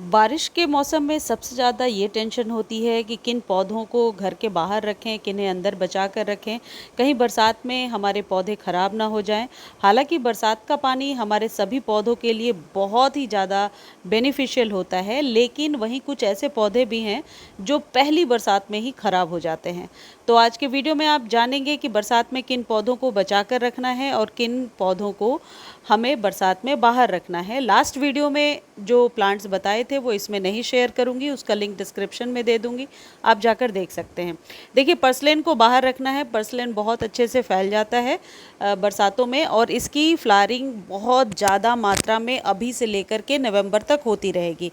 बारिश के मौसम में सबसे ज़्यादा ये टेंशन होती है कि किन पौधों को घर के बाहर रखें, किन्हें अंदर बचा कर रखें, कहीं बरसात में हमारे पौधे ख़राब ना हो जाएं। हालांकि बरसात का पानी हमारे सभी पौधों के लिए बहुत ही ज़्यादा बेनिफिशियल होता है, लेकिन वहीं कुछ ऐसे पौधे भी हैं जो पहली बरसात में ही ख़राब हो जाते हैं। तो आज के वीडियो में आप जानेंगे कि बरसात में किन पौधों को बचा कर रखना है और किन पौधों को हमें बरसात में बाहर रखना है। लास्ट वीडियो में जो प्लांट्स बताए थे वो इसमें नहीं शेयर करूंगी, उसका लिंक डिस्क्रिप्शन में दे दूंगी, आप जाकर देख सकते हैं। देखिए, पर्सलेन को बाहर रखना है। पर्सलेन बहुत अच्छे से फैल जाता है बरसातों में, और इसकी फ्लावरिंग बहुत ज़्यादा मात्रा में अभी से लेकर के नवंबर तक होती रहेगी।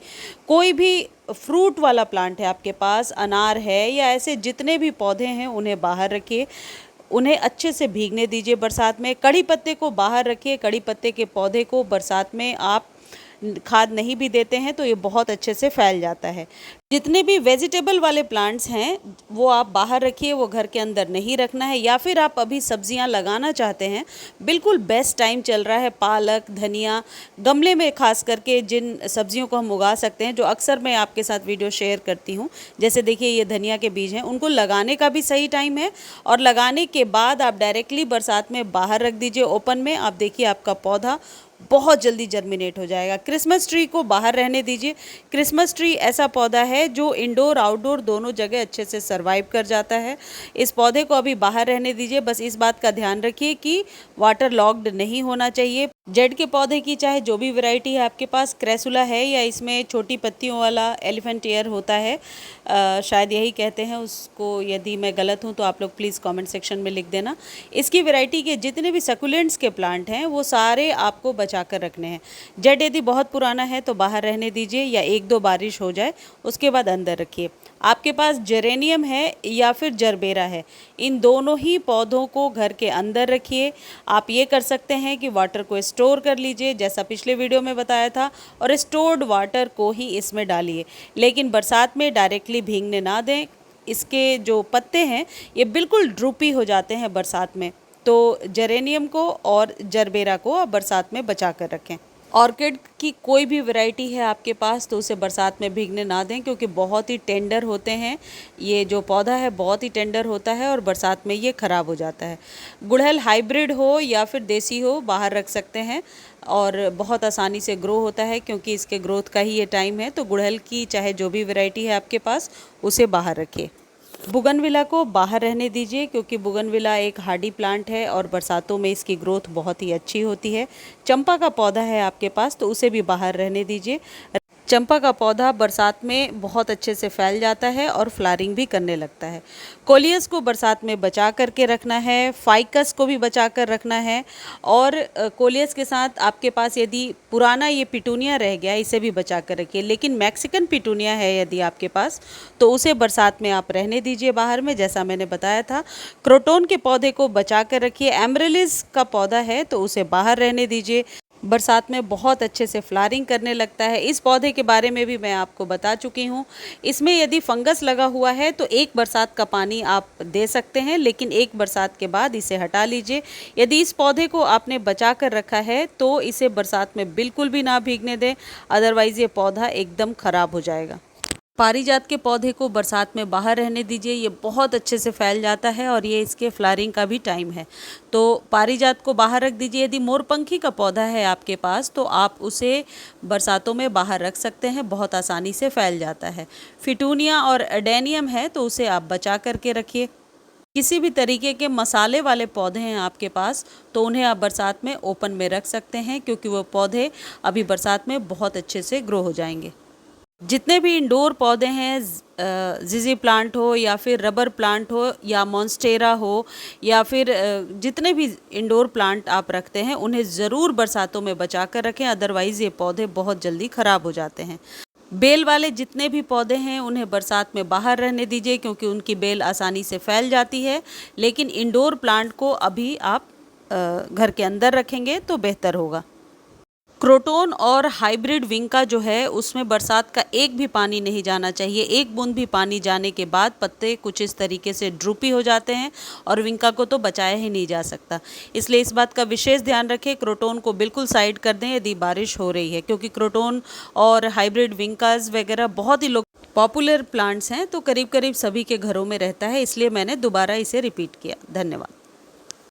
कोई भी फ्रूट वाला प्लांट है आपके पास, अनार है या ऐसे जितने भी पौधे हैं, उन्हें बाहर रखिए, उन्हें अच्छे से भीगने दीजिए बरसात में। कड़ी पत्ते को बाहर रखिए। कड़ी पत्ते के पौधे को बरसात में आप खाद नहीं भी देते हैं तो ये बहुत अच्छे से फैल जाता है। जितने भी वेजिटेबल वाले प्लांट्स हैं वो आप बाहर रखिए, वो घर के अंदर नहीं रखना है। या फिर आप अभी सब्जियां लगाना चाहते हैं, बिल्कुल बेस्ट टाइम चल रहा है। पालक, धनिया, गमले में खास करके जिन सब्जियों को हम उगा सकते हैं, जो अक्सर मैं आपके साथ वीडियो शेयर करती हूँ, जैसे देखिए ये धनिया के बीज हैं, उनको लगाने का भी सही टाइम है। और लगाने के बाद आप डायरेक्टली बरसात में बाहर रख दीजिए ओपन में। आप देखिए आपका पौधा बहुत जल्दी जर्मिनेट हो जाएगा। क्रिसमस ट्री को बाहर रहने दीजिए। क्रिसमस ट्री ऐसा पौधा है जो इंडोर आउटडोर दोनों जगह अच्छे से सरवाइव कर जाता है। इस पौधे को अभी बाहर रहने दीजिए। बस इस बात का ध्यान रखिए कि वाटर लॉक्ड नहीं होना चाहिए। जेड के पौधे की चाहे जो भी वैरायटी है आपके पास, क्रेसुला है या इसमें छोटी पत्तियों वाला एलिफेंट ईयर होता है, शायद यही कहते हैं उसको। यदि मैं गलत हूँ तो आप लोग प्लीज़ कमेंट सेक्शन में लिख देना। इसकी वैरायटी के जितने भी सकुलेंट्स के प्लांट हैं वो सारे आपको बचा कर रखने हैं। जेड यदि बहुत पुराना है तो बाहर रहने दीजिए, या एक दो बारिश हो जाए उसके बाद अंदर रखिए। आपके पास जेरेनियम है या फिर जरबेरा है, इन दोनों ही पौधों को घर के अंदर रखिए। आप ये कर सकते हैं कि वाटर को स्टोर कर लीजिए जैसा पिछले वीडियो में बताया था, और स्टोर्ड वाटर को ही इसमें डालिए, लेकिन बरसात में डायरेक्टली भीगने ना दें। इसके जो पत्ते हैं ये बिल्कुल ड्रूपी हो जाते हैं बरसात में, तो जेरेनियम को और जरबेरा को आप बरसात में बचा कर रखें। ऑर्किड की कोई भी वैरायटी है आपके पास तो उसे बरसात में भीगने ना दें, क्योंकि बहुत ही टेंडर होते हैं। ये जो पौधा है बहुत ही टेंडर होता है और बरसात में ये ख़राब हो जाता है। गुड़हल हाइब्रिड हो या फिर देसी हो, बाहर रख सकते हैं और बहुत आसानी से ग्रो होता है, क्योंकि इसके ग्रोथ का ही ये टाइम है। तो गुड़हल की चाहे जो भी वैरायटी है आपके पास, उसे बाहर रखिए। बुगनविला को बाहर रहने दीजिए, क्योंकि बुगनविला एक हार्डी प्लांट है और बरसातों में इसकी ग्रोथ बहुत ही अच्छी होती है। चंपा का पौधा है आपके पास तो उसे भी बाहर रहने दीजिए। चंपा का पौधा बरसात में बहुत अच्छे से फैल जाता है और फ्लावरिंग भी करने लगता है। कोलियस को बरसात में बचा करके रखना है। फाइकस को भी बचा कर रखना है। और कोलियस के साथ आपके पास यदि पुराना ये पिटूनिया रह गया, इसे भी बचा कर रखिए। लेकिन मैक्सिकन पिटूनिया है यदि आपके पास तो उसे बरसात में आप रहने दीजिए बाहर में, जैसा मैंने बताया था। क्रोटोन के पौधे को बचा कर रखिए। एमरेलिस का पौधा है तो उसे बाहर रहने दीजिए, बरसात में बहुत अच्छे से फ्लावरिंग करने लगता है। इस पौधे के बारे में भी मैं आपको बता चुकी हूँ। इसमें यदि फंगस लगा हुआ है तो एक बरसात का पानी आप दे सकते हैं, लेकिन एक बरसात के बाद इसे हटा लीजिए। यदि इस पौधे को आपने बचा कर रखा है तो इसे बरसात में बिल्कुल भी ना भीगने दें, अदरवाइज़ ये पौधा एकदम ख़राब हो जाएगा। पारिजात के पौधे को बरसात में बाहर रहने दीजिए। ये बहुत अच्छे से फैल जाता है और ये इसके फ्लावरिंग का भी टाइम है, तो पारिजात को बाहर रख दीजिए। यदि मोरपंखी का पौधा है आपके पास तो आप उसे बरसातों में बाहर रख सकते हैं, बहुत आसानी से फैल जाता है। फिटूनिया और एडेनियम है तो उसे आप बचा करके रखिए। किसी भी तरीके के मसाले वाले पौधे हैं आपके पास तो उन्हें आप बरसात में ओपन में रख सकते हैं, क्योंकि वो पौधे अभी बरसात में बहुत अच्छे से ग्रो हो जाएंगे। जितने भी इंडोर पौधे हैं, जिजी प्लांट हो या फिर रबर प्लांट हो या मॉन्स्टेरा हो या फिर जितने भी इंडोर प्लांट आप रखते हैं, उन्हें ज़रूर बरसातों में बचा कर रखें, अदरवाइज़ ये पौधे बहुत जल्दी ख़राब हो जाते हैं। बेल वाले जितने भी पौधे हैं उन्हें बरसात में बाहर रहने दीजिए, क्योंकि उनकी बेल आसानी से फैल जाती है। लेकिन इंडोर प्लांट को अभी आप घर के अंदर रखेंगे तो बेहतर होगा। क्रोटोन और हाइब्रिड विंका जो है उसमें बरसात का एक भी पानी नहीं जाना चाहिए। एक बूंद भी पानी जाने के बाद पत्ते कुछ इस तरीके से ड्रूपी हो जाते हैं और विंका को तो बचाया ही नहीं जा सकता। इसलिए इस बात का विशेष ध्यान रखें, क्रोटोन को बिल्कुल साइड कर दें यदि बारिश हो रही है, क्योंकि क्रोटोन और हाइब्रिड विंकास वगैरह बहुत ही लोग पॉपुलर प्लांट्स हैं, तो करीब करीब सभी के घरों में रहता है, इसलिए मैंने दोबारा इसे रिपीट किया। धन्यवाद।